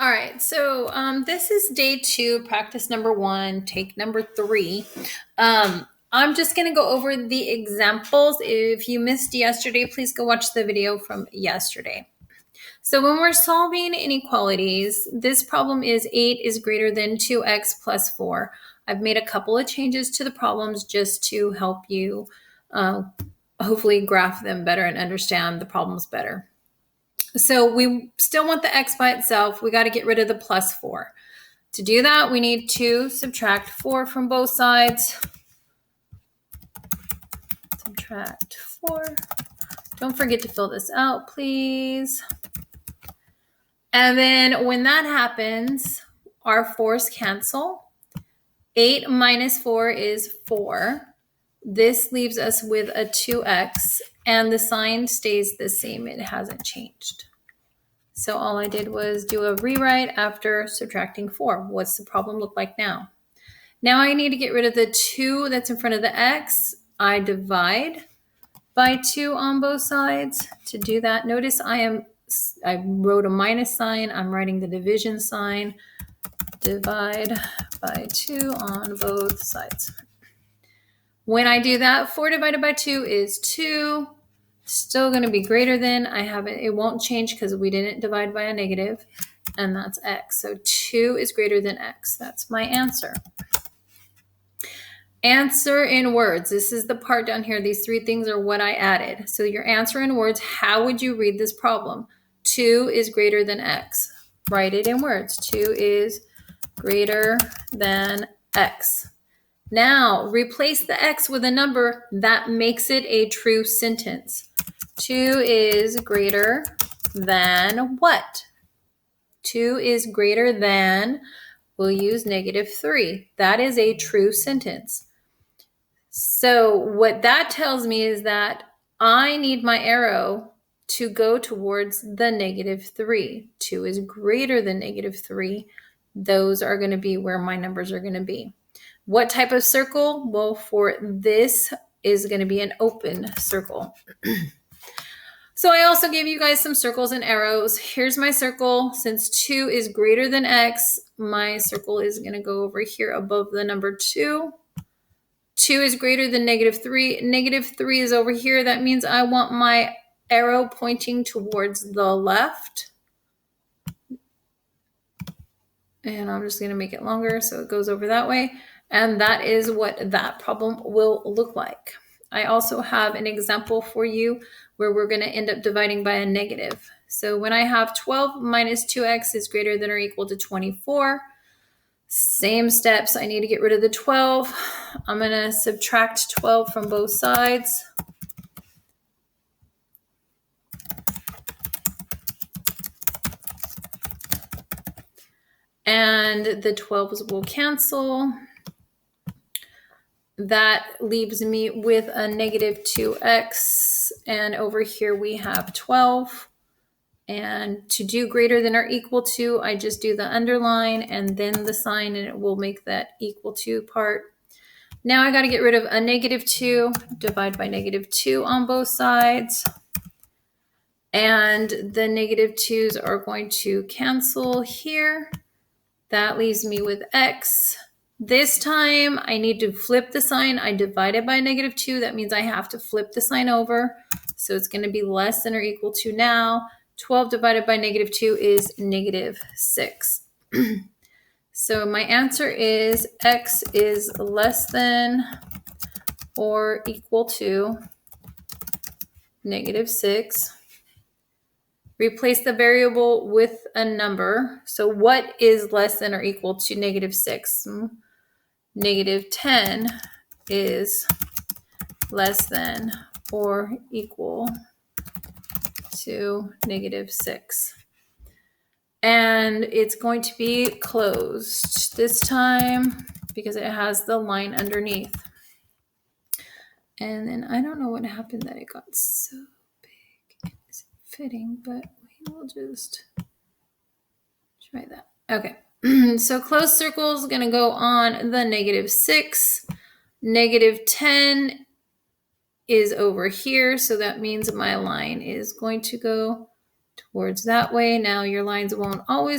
All right, so this is day 2, practice number 1, take number 3. I'm just going to go over the examples. If you missed yesterday, please go watch the video from yesterday. So when we're solving inequalities, this problem is 8 is greater than 2x plus 4. I've made a couple of changes to the problems just to help you hopefully graph them better and understand the problems better. So we still want the x by itself. We got to get rid of the plus 4. To do that, we need to subtract 4 from both sides. Subtract 4. Don't forget to fill this out, please. And then when that happens, our 4's cancel. 8 minus 4 is 4. This leaves us with a 2x, and the sign stays the same. It hasn't changed. So all I did was do a rewrite after subtracting 4. What's the problem look like now? Now I need to get rid of the 2 that's in front of the x. I divide by 2 on both sides. To do that, notice I wrote a minus sign. I'm writing the division sign. Divide by 2 on both sides. When I do that, 4 divided by 2 is 2. Still going to be greater than. It won't change because we didn't divide by a negative, and that's x. So 2 is greater than x. That's my answer. Answer in words. This is the part down here. These 3 things are what I added. So your answer in words, how would you read this problem? 2 is greater than x. Write it in words. 2 is greater than x. Now, replace the x with a number that makes it a true sentence. 2 is greater than what? 2 is greater than, we'll use -3. That is a true sentence. So what that tells me is that I need my arrow to go towards the -3. 2 is greater than -3. Those are going to be where my numbers are going to be. What type of circle? Well, for this is going to be an open circle. So I also gave you guys some circles and arrows. Here's my circle. Since 2 is greater than x, my circle is going to go over here above the number 2. 2 is greater than -3. -3 is over here. That means I want my arrow pointing towards the left. And I'm just going to make it longer so it goes over that way. And that is what that problem will look like. I also have an example for you where we're going to end up dividing by a negative. So when I have 12 minus 2x is greater than or equal to 24, same steps. I need to get rid of the 12. I'm going to subtract 12 from both sides. And the 12s will cancel. That leaves me with a -2x, and over here we have 12. And to do greater than or equal to, I just do the underline and then the sign, and it will make that equal to part. Now I got to get rid of a -2, divide by -2 on both sides. And the -2's are going to cancel here. That leaves me with x. This time I need to flip the sign. I divided by -2. That means I have to flip the sign over. So it's going to be less than or equal to now. 12 divided by -2 is -6. So my answer is x is less than or equal to -6. Replace the variable with a number. So what is less than or equal to -6? -10 is less than or equal to -6. And it's going to be closed this time because it has the line underneath. And then I don't know what happened that it got so big. It's fitting, but we will just try that. Okay. So closed circle is going to go on the -6. -10 is over here. So that means my line is going to go towards that way. Now your lines won't always